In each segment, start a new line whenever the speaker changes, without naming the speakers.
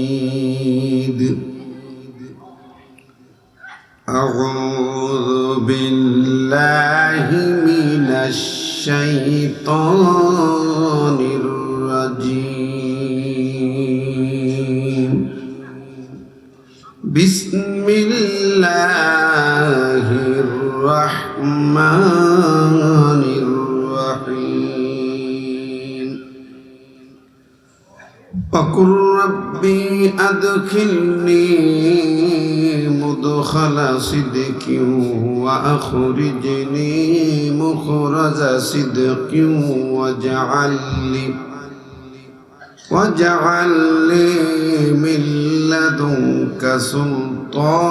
الحميد أعوذ بالله من الشيطان الرجيم بسم الله الرحمن الرحيم وقل ربي أدخلني مدخل صدق وأخرجني مخرج صدق واجعل لي من لدنك سلطانا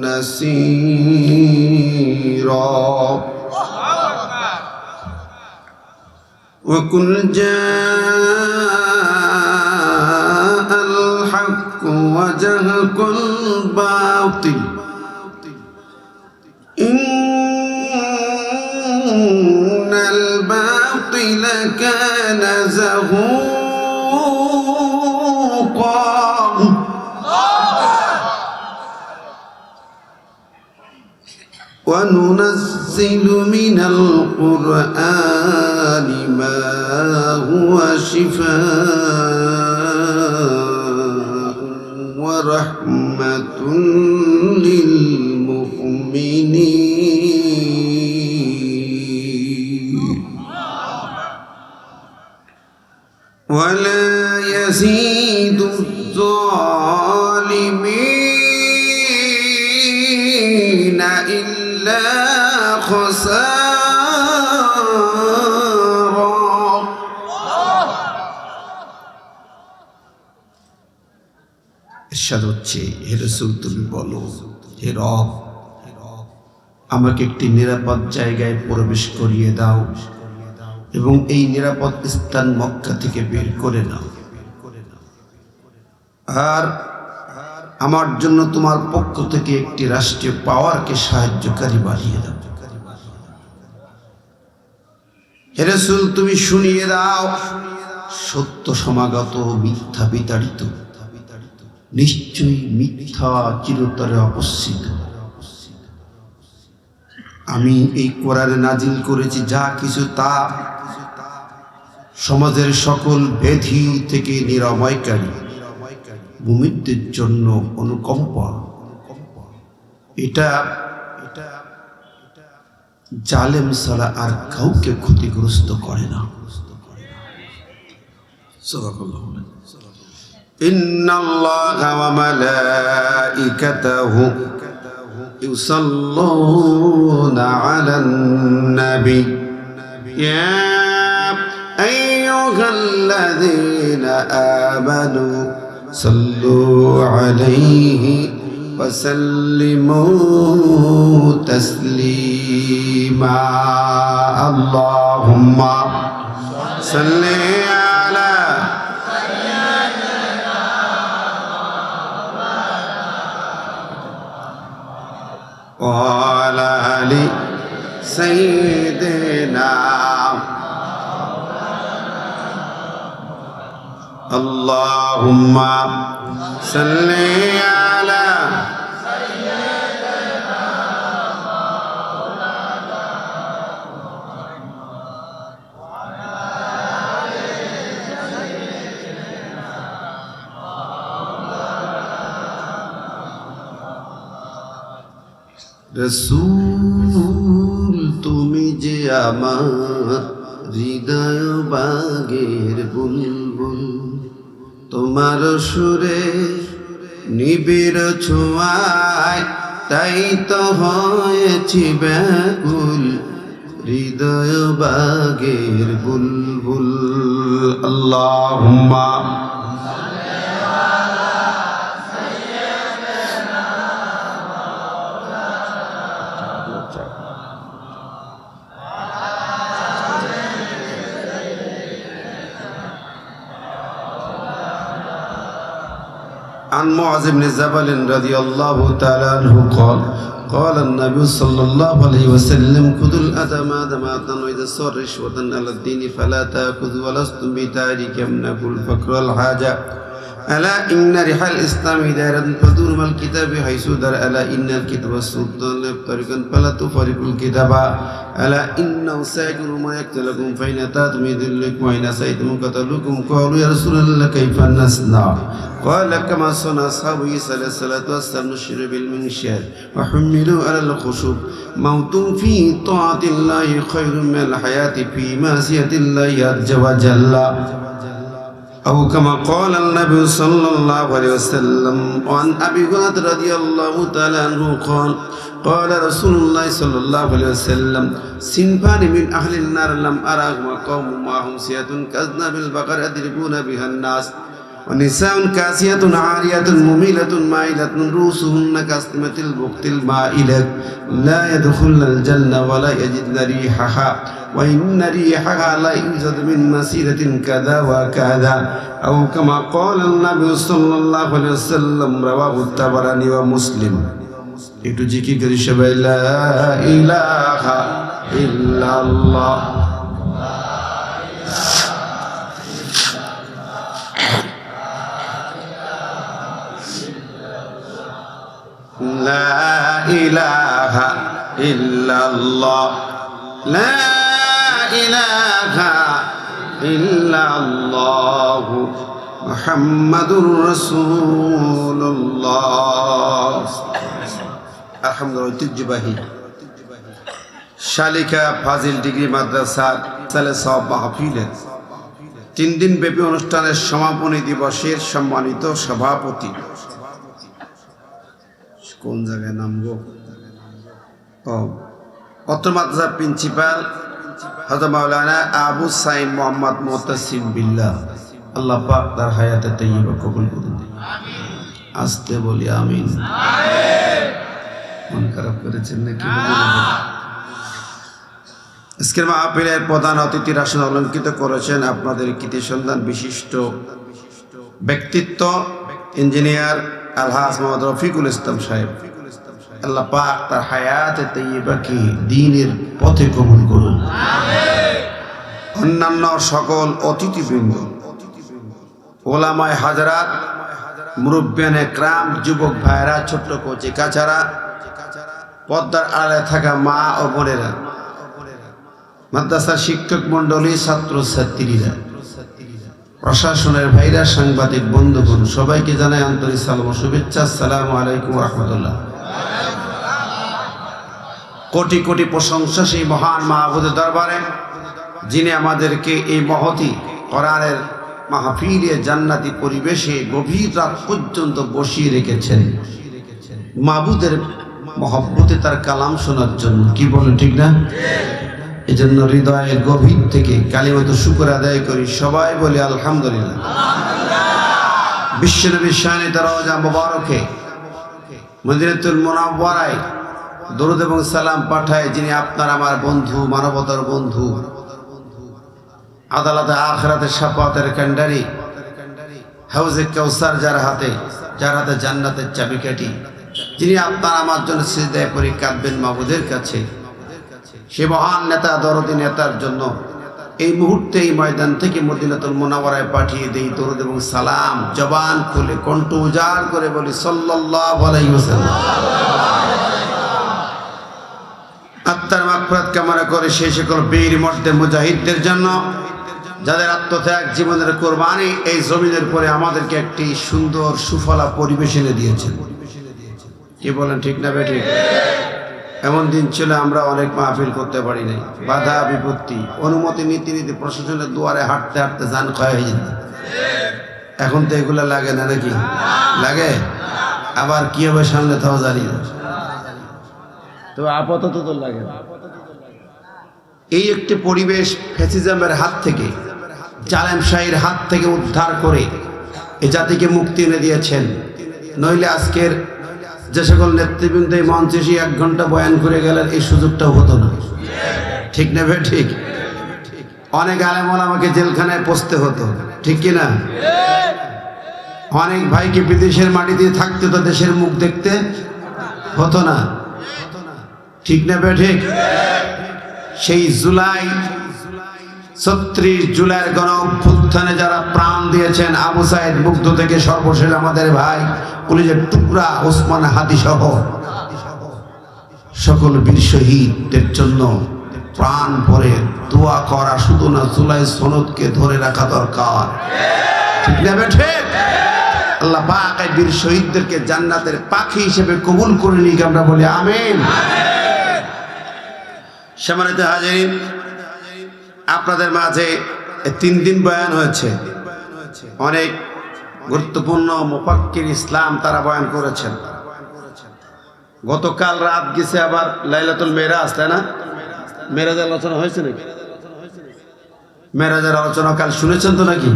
نصيرا وقل جاء الحق وزهق الباطل إن الباطل كان زهوقا وننزل من القرآن ما هو شفاء ورحمة للمؤمنين ولا يزيد الظالمين إلا خسارا ইরশাদ হচ্ছে, হে রাসূল তুমি বলো, হে রব আমাকে একটি নিরাপদ জায়গায় প্রবেশ করিয়ে দাও এবং এই নিরাপদ স্থান মক্কা থেকে বের করে নাও, আর আমার জন্য তোমার পক্ষ থেকে একটি রাষ্ট্রীয় পাওয়ারকে সাহায্যকারী বানিয়ে দাও। হে রাসূল তুমি শুনিয়ে দাও, সত্য সমাগত মিথ্যা বিতাড়িত, নিশ্চয়ই মিথ্যা চিরতরে অপসৃত। আমি এই কোরআনে নাজিল করেছি যা কিছু তা সমাজের সকল ব্যাধি থেকে নিরাময়কারী, মুমিনদের জন্য অনুকম্পা। এটা জালেম ছাড়া আর কাউকে ক্ষতিগ্রস্ত করে না। ইন্নাল্লাহা ওয়া মালাইকাতাহু ইউসাল্লুনা আলান নবী ইয়া আইয়ুহাল্লাযীনা আমানু সাল্লু আলাইহি ওয়া সাল্লিমু তাসলিমা। আল্লাহুম্মা সাল্লি আলা ওয়া আলা আলি সাইয়্যিদিনা Allahumma salli ala sayyidina Maulana Muhammad wa ala ali sayyidina Maulana Rasul তুমি যে আমার হৃদয় বাগের বুলবুল, তোমার সুরে নিবিড় ছোঁয়ায় তাই তো হয়েছি ব্যাকুল, হৃদয় বাগের বুলবুল। আল্লাহুম্মা عن معاذ بن جبل رضي الله تعالى عنه قال النبي صلى الله عليه وسلم خذوا الأدم آدماتا وإذا صار رشوة على الدين فلا تأخذوا ولستم بتارك يمنعكم الفقر والحاجة ألا إن رحى الإسلام دائرة فدور ما الكتاب حيث دار ألا إن الكتاب السلطان طريقا فلا تفارقوا الكتاب ألا إنه سيكون ما يقتلكم فإن أتاتم يذلكم وإن أسيتم قتلوكم قالوا يا رسول الله كيف نصنع قال كما صنع أصحاب عيسى عليه الصلاة والسلام نشر بالمنشار وحملوا على الخشوب موت في طاعة الله خير من الحياة في معصية الله عز وجل أو كما قال النبي صلى الله عليه وسلم وعن أبي هريرة رضي الله تعالى عنه قال رسول الله صلى الله عليه وسلم صنفان من أهل النار لم أرهما قوم معهم سيئة كأذناب البقر يضربون بها الناس ونساء كاسية عارية مميلة مائلة رؤوسهن كأسنمة البخت المائلة لا يدخلن الجنة ولا يجدن ريحها وإن ريحها لا يوجد من مسيرة كذا وكذا أو كما قال النبي صلى الله عليه وسلم رواه الطبراني ومسلم একটু জিকির করি সবাই লা ইলাহা ইল্লাল্লাহ লা ইলাহা ইল্লাল্লাহ লা ইলাহা ইল্লাল্লাহ মুহাম্মাদুর রাসূলুল্লাহ আলহামদুলিল্লাহ ঐতিহ্যবাহী শালিকা ফাজিল ডিগ্রি মাদ্রাসা সালেসা মাহফিলের 3 দিন ব্যাপী অনুষ্ঠানের সমাপনী দিবসের সম্মানিত সভাপতি কোন জায়গায় নাম গো অত্র মাদ্রাসার প্রিন্সিপাল হযরত মাওলানা আবু সাইদ মোহাম্মদ মুতাসিম বিল্লাহ আল্লাহ পাক তার হায়াতে তাইয়্যিবা কবুল করুন আমিন আস্তে বলি আমিন আমিন মন খারাপ করেছেন নাকি আজকের মাহফিলের প্রধান অতিথির আসন অলঙ্কৃত করেছেন আপনাদের কৃতি সন্তান বিশিষ্ট ব্যক্তিত্ব ইঞ্জিনিয়ার আলহাজ মোহাম্মদ রফিকুল ইসলাম সাহেব আল্লাহ পাক তার হায়াতে তাইয়্যিবাকে দ্বীনের পথে কবুল করুন আমিন অন্যান্য সকল অতিথিবৃন্দ ওলামায়ে হাজরাত মুরব্বিয়ানে کرام যুবক ভাইরা ছোট্ট কচি কাচারা পর্দার আড়ালে থাকা মা ও বোনেরা মাদ্রাসার শিক্ষক মণ্ডলী ছাত্র ছাত্রীরা প্রশাসনের ভাইরা সাংবাদিক বন্ধুগণ সবাইকে জানাই আন্তরিক সালাম ও শুভেচ্ছা আসসালামু আলাইকুম ওয়া রাহমাতুল্লাহ কোটি কোটি প্রশংসা সেই মহান মাহবুবের দরবারে যিনি আমাদেরকে এই মহতি কোরআনের মাহফিলে জান্নাতি পরিবেশে গভীর রাত পর্যন্ত বসিয়ে রেখেছেন মাহবুবের মহব্বতে তার কালাম শোনার জন্য কি বলেন ঠিক না এজন্য হৃদয়ের গভীর থেকে কালিমাত শুকর আদায় করি সবাই বলি আলহামদুলিল্লাহ বিশ্বনবী শানে দরজা মুবারকে মদিনাতুল মুনাওয়ারায় দরুদ এবং সালাম পাঠায় যিনি আপনার আমার বন্ধু মানবতার বন্ধু আদালতে আখিরাতে শাফাতের কান্ডারি হাউজে কাউসার যার হাতে জান্নাতের চাবিকাঠি যিনি আপনার আমার জন্য সিজদায় পড়ে কাঁদবেন মাবুদের কাছে সে মহান নেতা দরদি নেতার জন্য এই মুহূর্তে এই ময়দান থেকে মদিনাতুল মুনাওয়ারায় পাঠিয়ে দেই দরুদ এবং সালাম জবান খুলে কণ্ঠ উজাড় করে বলি সাল্লাল্লাহু আলাইহি ওয়াসাল্লাম আত্মার মাগফিরাত কামনা করে সেই সকল বীর মর্দে মুজাহিদদের জন্য যাদের আত্মত্যাগ জীবনের কোরবানি এই জমিনের পরে আমাদেরকে একটি সুন্দর সুফলা পরিবেশ এনে দিয়েছেন কি বলেন ঠিক না বেঠিক এমন দিন ছিল আমরা অনেক মাহফিল করতে পারি নাই বাধা বিপত্তি অনুমতি নীতি প্রশাসনের দুয়ারে হাঁটতে হাঁটতে জান ক্ষয় হয়ে যেত এখন তো এগুলো লাগে না নাকি লাগে আবার কি হবে সামনে তাও জানি না তো আপাতত তো লাগে এই একটি পরিবেশ ফ্যাসিজমের হাত থেকে জালেম শাহীর হাত থেকে উদ্ধার করে এই জাতিকে মুক্তি এনে দিয়েছেন নইলে আজকের যে সকল নেতৃবৃন্দ এই মঞ্চে 1 ঘন্টা বয়ান করে গেলেন এই সুযোগটাও হতো না ঠিক না ভাই ঠিক অনেক আলেম ওলামাকে জেলখানায় পচতে হতো ঠিক কি না অনেক ভাইকে বিদেশের মাটিতে থাকতে তো দেশের মুখ দেখতে হতো না, ঠিক না ঠিক? সেই জুলাই 36 জুলাইয়ের গণ অভ্যুত্থানে যারা প্রাণ দিয়েছেন, আবু সাইদ মুগ্ধ থেকে সর্বশেষ আমাদের ভাই পুলিশের টুকরা ওসমান হাদি সহ সকল বীর শহীদদের জন্য প্রাণ ভরে দোয়া করা শুধু না, জুলাই সনদকে ধরে রাখা দরকার, ঠিক না ঠিক? আল্লাহ পাক এই বীর শহীদদেরকে জান্নাতের পাখি হিসেবে কবুল করে নিক, আমরা বলি আমিন। সম্মানিত হাজিরিন, আপনাদের মাঝে 3 দিন বয়ান হয়েছে, অনেক গুরুত্বপূর্ণ মুফাক্কির ইসলাম তারা বয়ান করেছেন। গতকাল রাত গেছে আবার লাইলাতুল মেরাজ, তাই না? মেরাজের আলোচনা হয়েছে নাকি? মেরাজের আলোচনা কাল শুনেছেন তো নাকি?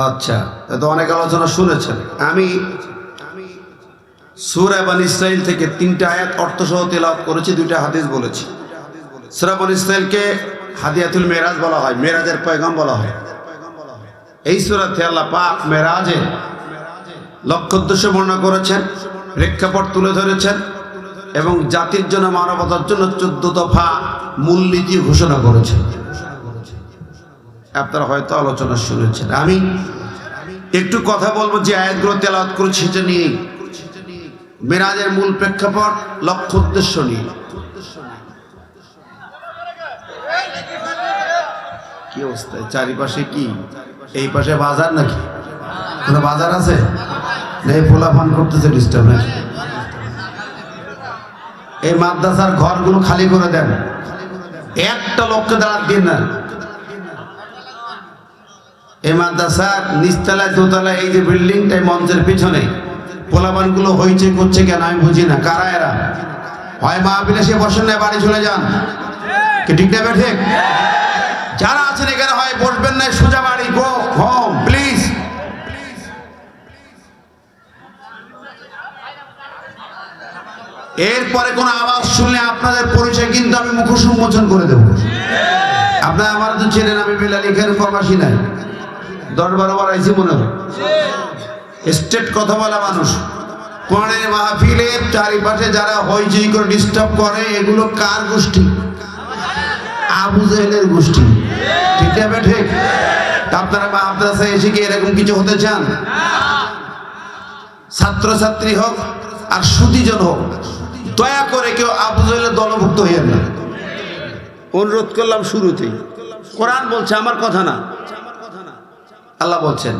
আচ্ছা, তো অনেক আলোচনা শুনেছেন। আমি সূরা বনী ইসরাইল থেকে 3টা আয়াত অর্থ সহ তেলাওয়াত করেছি, 2টা হাদিস বলেছি। সূরা বনী ইসরাইলকে হাদিয়াতুল মেরাজ বলা হয়, মেরাজের পয়গাম বলা হয়। এই সূরাতে আল্লাহ পাক মেরাজের লক্ষ্য উদ্দেশ্য বর্ণনা করেছেন, প্রেক্ষাপট তুলে ধরেছেন এবং জাতির জন্য, মানবতার জন্য 14 দফা মূলনীতি ঘোষণা করেছেন। আপনারা হয়তো আলোচনা শুনেছেন। আমি একটু কথা বলবো যে আয়াতগুলো তেলাওয়াত করেছি সেটা নিয়ে, মেরাজের মূল প্রেক্ষাপট, লক্ষ্য উদ্দেশ্য নিয়ে। কি অবস্থা চারিপাশে? কি এই পাশে বাজার নাকি? কোনো বাজার আছে? এই পোলা পান করতেছে, ডিস্টার্ব নাকি? এই মাদ্রাসার ঘরগুলো খালি করে দেন, একটা লোককে দাঁড়াত দিন না। এই মাদ্রাসার নিচতলায়, দোতলায় এই যে বিল্ডিংটা, মঞ্চের পিছনে পোলাপানগুলো হইচই করছে কেন আমি বুঝি না। কারা এরা? হয় মাহফিলে সে বসেন না, বাড়ি চলে যান, ঠিক না ঠিক? যারা আছেন এখানে হয় বসবেন না, সোজা বাড়ি, গো হোম প্লিজ। এরপরে কোন আওয়াজ শুনলে আপনাদের পরিচয় কিন্তু আমি মুখোশ উন্মোচন করে দেব। আপনারা আমার তো চেনেন, আমি বেলাল এখানে প্রবাসী নাই, 10-12 বার আইছি মনে হয়। স্টেট কথা বলা মানুষ। কোরআনের মাহফিলের চারিপাশে যারা হইচই করে ডিস্টার্ব করে, এগুলো কার গোষ্ঠী? আবু জেহেলের গোষ্ঠী, ঠিক আছে ঠিক? আপনারা মাদ্রাসায় এসে কি এরকম কিছু হতে চান? ছাত্রছাত্রী হোক আর সুদীজন হোক, দয়া করে কেউ আবু জেহেলের দলভুক্ত হইয়েন না, অনুরোধ করলাম শুরুতেই। কোরআন বলছে, আমার কথা না। আল্লাহ বলছেন,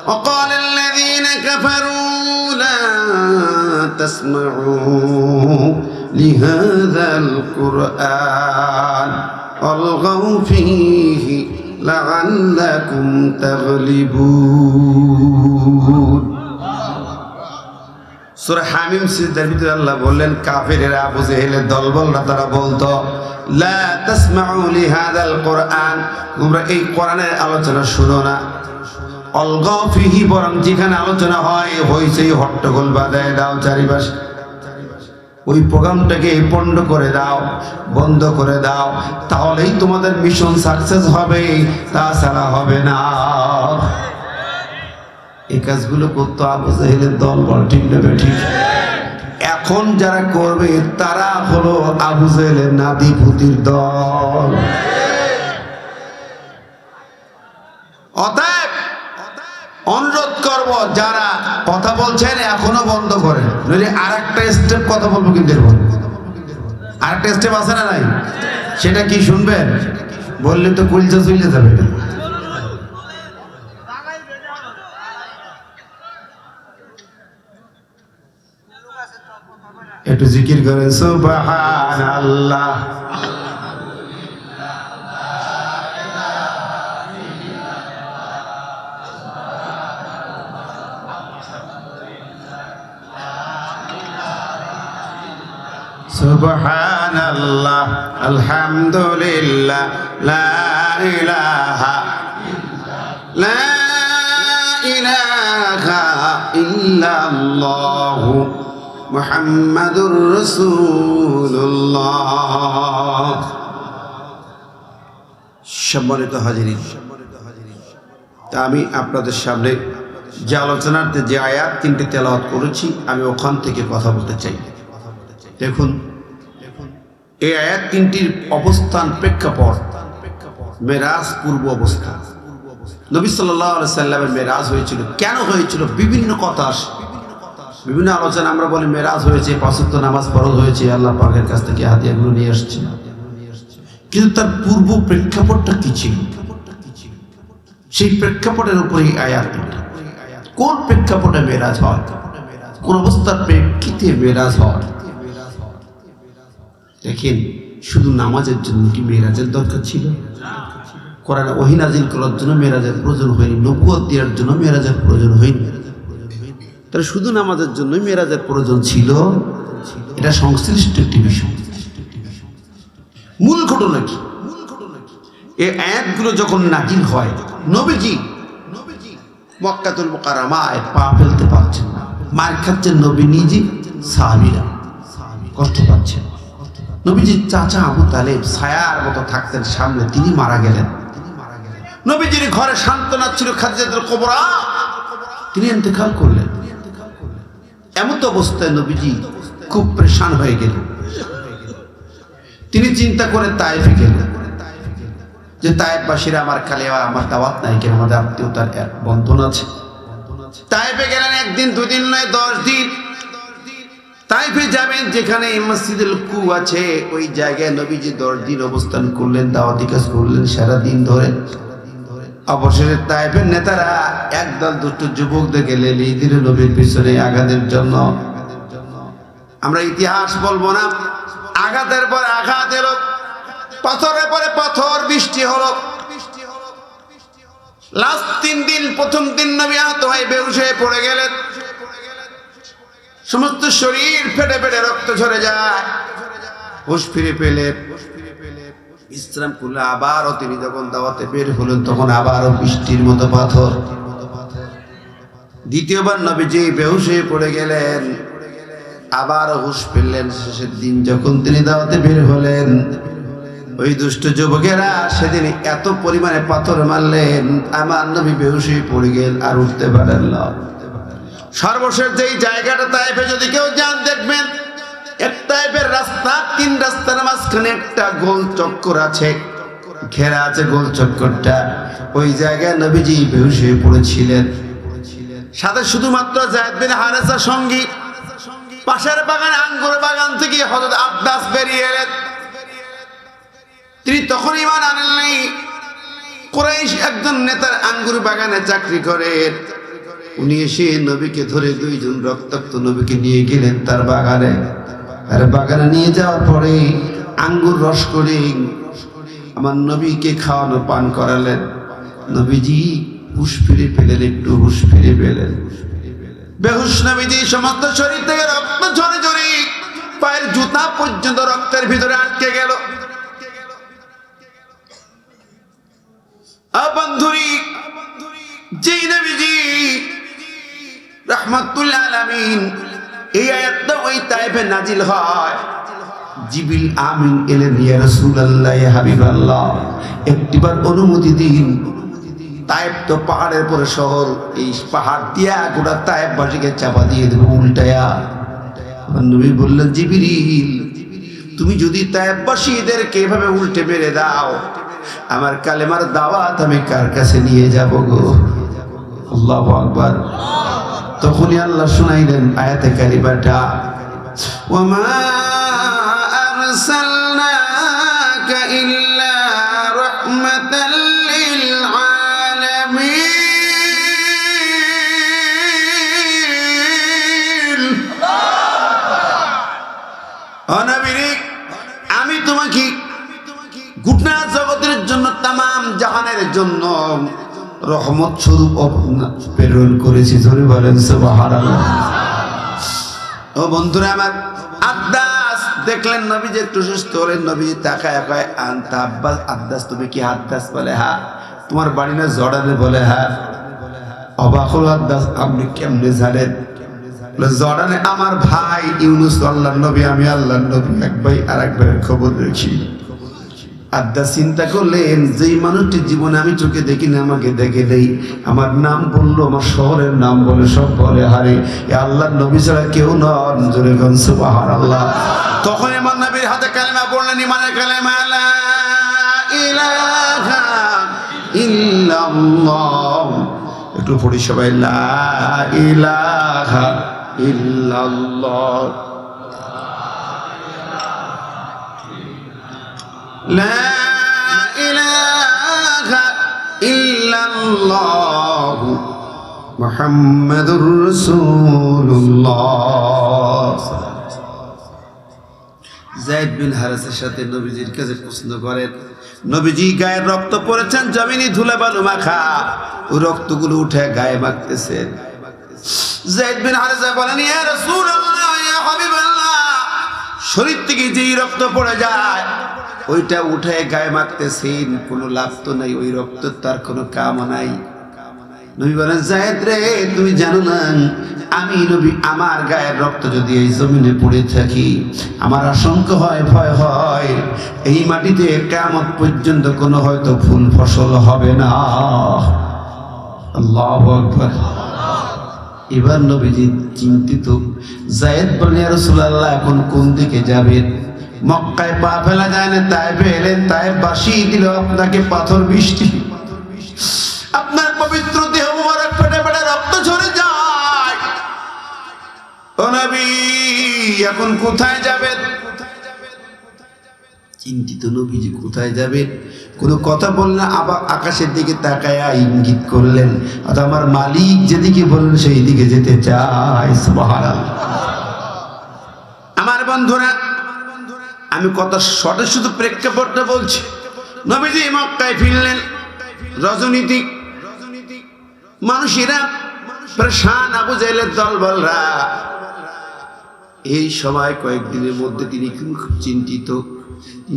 وقال الذين كفروا لا تسمعوا لهذا القرآن والغوا فيه لعلكم تغلبون। সূরা হামিম সিজদার ভিতরে আল্লাহ বললেন, কাফেরেরা, আবু জেহেলের দলবলরা তারা বলতো, লা তাসমাউ লিহাযাল কোরআন, তোমরা এই কোরআনের আলোচনা শুনো না। অলগাও ফিহি, বরং যেখানে আলোচনা হয় হইচই হট্টগোল বাঁধায় দাও চারিপাশে, ওই প্রোগ্রামটাকে পণ্ড করে দাও, বন্ধ করে দাও, তাহলেই তোমাদের মিশন সাকসেস হবে, তাছাড়া হবে না। এই কাজগুলো করতো আবু জেহেলের দল, বল ঠিক না ঠিক? এখন যারা করবে তারা হলো আবু জেহেলের নাতি পুতির দল। অতএব অনুরোধ করব, যারা কথা বলছেন এখনো বন্ধ করেন, নইলে আরেকটা স্টেপ কথা বলবো, কিন্তু আরেকটা স্টেপ আছে না নাই? সেটা কি শুনবেন? বললে তো কুলচা চলে যাবে। একটু জিকির করেন, সুবহানাল্লাহ। সুবহানাল্লাহ, আলহামদুলিল্লাহ, লা ইলাহা ইল্লাল্লাহ, মুহাম্মাদুর রাসূলুল্লাহ। সম্মানিত হাজিরিন, তা আমি আপনাদের সামনে যে আলোচনাতে যে আয়াত তিনটি তেলাওয়াত করেছি আমি ওখান থেকে কথা বলতে চাই। দেখুন, এই আয়াত তিনটির অবস্থান প্রেক্ষাপট মেরাজ পূর্ব অবস্থা। নবী সাল্লাল্লাহু আলাইহি সাল্লামের মেরাজ হয়েছিল, কেন হয়েছিল বিভিন্ন কথা আসে, বিভিন্ন আলোচনা। আমরা বলি মেরাজ হয়েছে, পাঁচ ওয়াক্ত নামাজ ফরজ হয়েছে, আল্লাহ পাকের কাছ থেকে হাদিয়াগুলো নিয়ে আসছে, কিন্তু তার পূর্ব প্রেক্ষাপটটা কি ছিল? সেই প্রেক্ষাপটের উপরে এই আয়াত। কোন প্রেক্ষাপটে মেরাজ হয়, কোন অবস্থার প্রেক্ষিতে মেরাজ হয়? দেখেন, শুধু নামাজের জন্য কি মেরাজের দরকার ছিল? কোরআনে ওহী নাযিল করার জন্য মেরাজের প্রয়োজন হয়নি, নবুয়ত দেওয়ার জন্য মেরাজের প্রয়োজন হয়নি। তাহলে শুধু নামাজের জন্যই মেরাজের প্রয়োজন ছিল? এটা সংশ্লিষ্ট একটি বিষয়। মূল ঘটনা কি? এই আয়াতগুলো যখন নাযিল হয়, নবীজি মক্কাতুল মুকাররমায় পা ফেলতে পারছেন না, মার খাচ্ছেন নবী নিজে, সাহাবীরা কষ্ট পাচ্ছেন। নবীজির চাচা আবু তালেব ছায়ার মতো থাকতেন সামনে, তিনি মারা গেলেন। নবীজির ঘরে সান্ত্বনা ছিল খাদিজাতুল কুবরা, তিনি ইন্তেকাল করলেন। এমন তো অবস্থায় নবীজি খুব পরেশান হয়ে গেলেন। তিনি চিন্তা করে তায়েফে গেলেন যে তায়েফবাসীরা আমার কালেওয়া, আমার দাওয়াত নাই কেন, আমাদের আত্মীয়তার এক বন্ধন আছে। তায়েফে গেলেন, একদিন দুদিন নয় 10 দিন। তায়েফে যাবেন যেখানে মসজিদুল কু আছে, ওই জায়গায় নবীজি 10 দিন অবস্থান করলেন, দাওয়াতি কাজ করলেন সারা দিন ধরে। অবশেষে তায়েফের নেতারা একদল দুষ্ট যুবকদেরকে লেলিয়ে দিল নবীর পিছনে আঘাতের জন্য। আমরা ইতিহাস বলবো না, আঘাতের পর আঘাত এলো, পাথরের পরে পাথর বৃষ্টি হলো। লাস্ট 3 দিন, প্রথম দিন নবী আহত হয়ে বেহুশ হয়ে পড়ে গেলেন। সমস্ত শরীর ফেটে ফেটে রক্ত ঝরে যায়। হুঁশ ফিরে পেলেন, বিশ্রাম করলে আবারও তিনি যখন দাওয়াতে বের হলেন, তখন আবারও বৃষ্টির মতো পাথর। দ্বিতীয়বার নবীজি বেহুশ হয়ে পড়ে গেলেন, আবারও হুঁশ ফিরলেন। শেষের দিন যখন তিনি দাওয়াতে বের হলেন, ওই দুষ্ট যুবকেরা সেদিন এত পরিমাণে পাথর মারলেন, আমার নবী বেহুশ হয়ে পড়ে গেলেন, আর উঠতে পারেন না। সর্বশেষ যেই জায়গাটা তায়েফে যদি কেউ যান, দেখবেন এক তায়েফের রাস্তা, 3 রাস্তার মাঝখানে একটা গোল চক্কর আছে, ঘেরা আছে গোল চক্করটা। ওই জায়গায় নবীজি বেহুশ হয়ে পড়েছিলেন। সাথে শুধুমাত্র যায়েদ বিন হারেসার সঙ্গী। পাশের বাগান, আঙ্গুর বাগান থেকে হযরত আব্বাস বেরিয়ে এলেন। তিনি তখন ঈমান আনেননি। কুরাইশ একজন নেতার আঙ্গুর বাগানে চাকরি করেন। উনি এসে নবীকে ধরে, 2 জন রক্তাক্ত নবীকে নিয়ে গেলেন তার বাগানে। আর বাগানে নিয়ে যাওয়ার পরে আঙ্গুর রস করে আমার নবীকে খাওয়ানো, পান করালেন। নবীজি হুঁশ ফিরে পেলেন, একটু হুঁশ ফিরে পেলেন। বেহুশ নবীজি সমস্ত শরীর থেকে রক্ত ঝরে ঝরে পায়ের জুতা পর্যন্ত রক্তের ভিতরে আটকে গেল। বন্ধুরি, যেই নবীজি রাহমাতুল আলামিন, এই আয়াতটা ওই তায়েফে নাজিল হয়। জিবরিল আমিন এলেন, ইয়া রাসূলুল্লাহ, ইয়া হাবিবাল্লাহ, একটিবার অনুমতি দিন। তায়েফ তো পাহাড়ের পরে শহর, এই পাহাড় দিয়া গোটা তায়েফবাসীকে চাপা দিয়ে দেব উল্টায়া। নবী বললেন, জিবরিল, তুমি যদি তায়েফবাসীদেরকে এভাবে উল্টে মেরে দাও, আমার কালেমার দাওয়াত আমি কার কাছে নিয়ে যাব গো? আল্লাহু আকবার। তখনই আল্লাহ শুনাইলেন আয়াতে কারিমাটা, ওয়ামা আরসালনাকা ইল্লা রাহমাতাল লিল আলামিন। আমি তোমাকে গোটা জগতের জন্য, তামাম জাহানের জন্য রহমত স্বরূপ প্রেরণ করেছি। ধরে বলেন সুবহানাল্লাহ। ও বন্ধুরা আমার, আব্বাস দেখলেন নবী যে একটু সুস্থ হলেন। নবী তাকায় কয়, আনতা আব্বাস? আব্বাস তুমি কি? আব্বাস বলে হ্যাঁ। তোমার বাড়ি না জর্ডানে? বলে হ্যাঁ। অবাক হলো আব্বাস, আপনি কেমনে জানেন? জর্ডানে আমার ভাই ইউনুস আল্লাহর নবী, আমি আল্লাহর নবী, এক ভাই আর এক ভাইয়ের খবর রাখি। আড্ডা চিন্তা করলেন, যেই মানুষটি জীবনে আমি চোখে দেখি না আমাকে দেখে দেই, আমার নাম বললো, আমার শহরের নাম বলে, সব বলে হারে আল্লাহ নবী ছাড়া কেউ নন, জোরে গান সুবহানাল্লাহ। তখন আমার নবীর হাতে কালেমা পড়লেন, ইমানের কালেমা, লা ইলাহা ইল্লাল্লাহ। একটু পড়ি সবাই, লা ইলাহা ইল্লাল্লাহ, লা ইলাহা ইল্লাল্লাহ মুহাম্মাদুর রাসূলুল্লাহ। যায়েদ বিন হারেসের সাথে নবীজির কাছে প্রশ্ন করেন, নবীজি গায়ের রক্ত পড়েছেন, জমিনে ধুলা বালু মাখা, ওই রক্তগুলো উঠে গায়ে মাখতেছেন। যায়েদ বিন হারেসা বলেন, ইয়া রাসূলুল্লাহ, ইয়া হাবিবাল্লাহ, শরীর থেকে যেই রক্ত পড়ে যায় ওইটা উঠে গায়ে মাখতেছেন, কোনো লাভ তো নাই, ওই রক্ত তার কোনো কাম নাই। নবী বলেন, যায়েদ রে, তুমি জানো না আমি নবী, আমার গায়ের রক্ত যদি এই জমিনে পড়ে থাকি, আমার আশঙ্কা হয়, ভয় হয়, এই মাটিতে কিয়ামত পর্যন্ত কোনো হয়তো ফুল ফসল হবে না। আল্লাহু আকবার। এবার নবীজি চিন্তিত। যায়েদ বলেন, ইয়া রাসূলুল্লাহ, এখন কোন দিকে যাবেন? মক্কায় পা ফেলা যায় না, তায়েফে এলেন, তায়েফ বাসি দিল আপনাকে পাথর বৃষ্টি, আপনার পবিত্র দেহ মুবারক ফেটে ফেটে রক্ত ঝরে যায়। ও নবী, এখন কোথায় যাবেন? চিন্তিত নবীজি কোথায় যাবেন, কোনো কথা বললেন, আবার আকাশের দিকে তাকায়া ইঙ্গিত করলেন, অর্থাৎ আমার মালিক যেদিকে বললেন সেই দিকে যেতে চাই। সুবহানাল্লাহ। আমার বন্ধুরা, আমি কথা শর্টে শুধু প্রেক্ষাপটটা বলছি। নবীজি মক্কায় ফিরলেন, রাজনীতিক মানুষেরা পেরেশান, আবু জাহেলের দলবলরা। এই সময় কয়েকদিনের মধ্যে তিনি খুব চিন্তিত।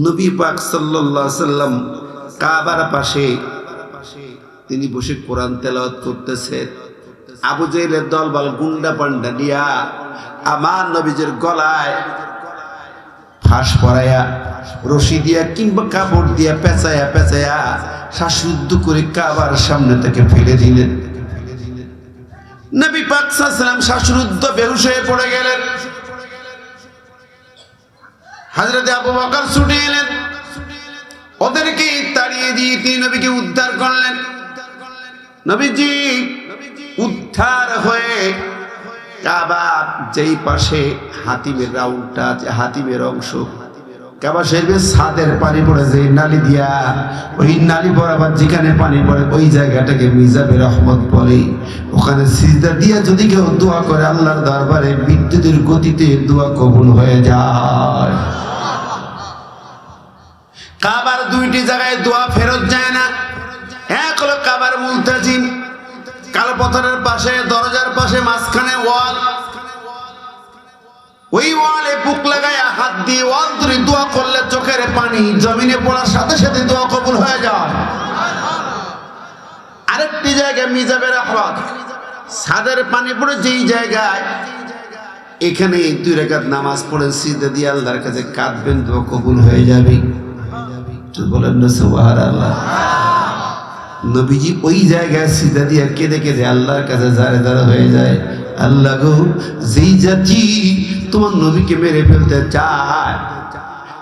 নবী পাক সাল্লাল্লাহু আলাইহি সাল্লাম কাবার পাশে তিনি বসে কোরআন তেলাওয়াত করতেছেন। আবু জাহেলের দলবল গুন্ডা পান্ডা দিয়া আমার নবীজির গলায় ফাঁস পরাইয়া, রশি দিয়া কিংবা কাপড় দিয়া পেঁচায়া পেঁচায়া শ্বাসরুদ্ধ করে কাবার সামনে থেকে ফেলে দিলেন। নবী পাক সাল্লাল্লাহু আলাইহি সাল্লাম শ্বাসরুদ্ধ বেহুশ হয়ে পড়ে গেলেন। হযরত আবু বকর ছুটে এলেন, ওদেরকে তাড়িয়ে দিয়ে তিনি নবীকে উদ্ধার করলেন। নবীজি উদ্ধার হয়ে কাবা যেই পাশে হাতিমের রাউন্ডটা আছে, হাতিমের অংশ, কাবা শরীফের ছাদের পানি পড়ে যে নালি দিয়া, ওই নালি বরাবর যেখানে পানি পড়ে ওই জায়গাটাকে মিজাবে রহমত বলে। ওখানে সিজদা দিয়া যদি কেউ দোয়া করে আল্লাহর দরবারে বিদ্যুতের গতিতে দোয়া কবুল হয়ে যায়। কাবার দুইটি জায়গায় দোয়া ফেরত যায় না। এক হলো কাবার মুলতাজিম, কালো পাথরের পাশে, দরজার পাশে মাঝখানে ওয়াল, ওই ওয়ালে বুক লাগায়া হাত দিয়ে ওয়াল ধরে দোয়া করলে চোখের পানি জমিনে পড়ার সাথে সাথে দোয়া কবুল হয়ে যায়। আরেকটি জায়গায় মিজাবে রহমত, ছাদের পানি পড়ে যেই জায়গায়, এখানে 2 রাকাত নামাজ পড়ে সিজদা দিয়ে আল্লাহর কাছে কাঁদবেন, দোয়া কবুল হয়ে যাবে। বলেন না সুবহানাল্লাহ। নবীজি ওই জায়গায় সিজদা দিয়ে কেঁদে কেঁদে আল্লাহর কাছে জারে জারে হয়ে যায়, আল্লাহ গো, যেই জাতি তোমার নবীকে মেরে ফেলতে চায়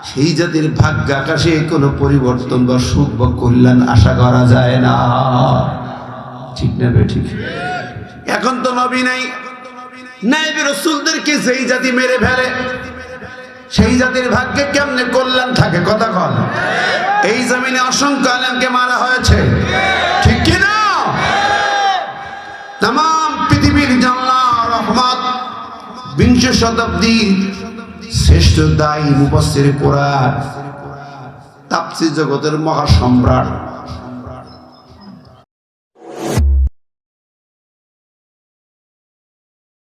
সেই জাতির ভাগ্য আকাশে কোনো পরিবর্তন বা সুখ বা কল্যাণ আশা করা যায় না। ঠিক না বে ঠিক? এখন তো নবী নাই, নাইবে রাসূলদেরকে যেই জাতি মেরে ফেলে সেই জাতির ভাগ্যে কেমনে কল্যাণ থাকে? কথা কন। এই জমিনে অসংখ্য আলেমকে মারা হয়েছে, ঠিক কি না? তাম পৃথিবীর জান্নাত রহমত, 20 শতাব্দীর শ্রেষ্ঠ দায়ী মুফাসসির কোরআন, তাফসীর জগতের মহাসম্রাট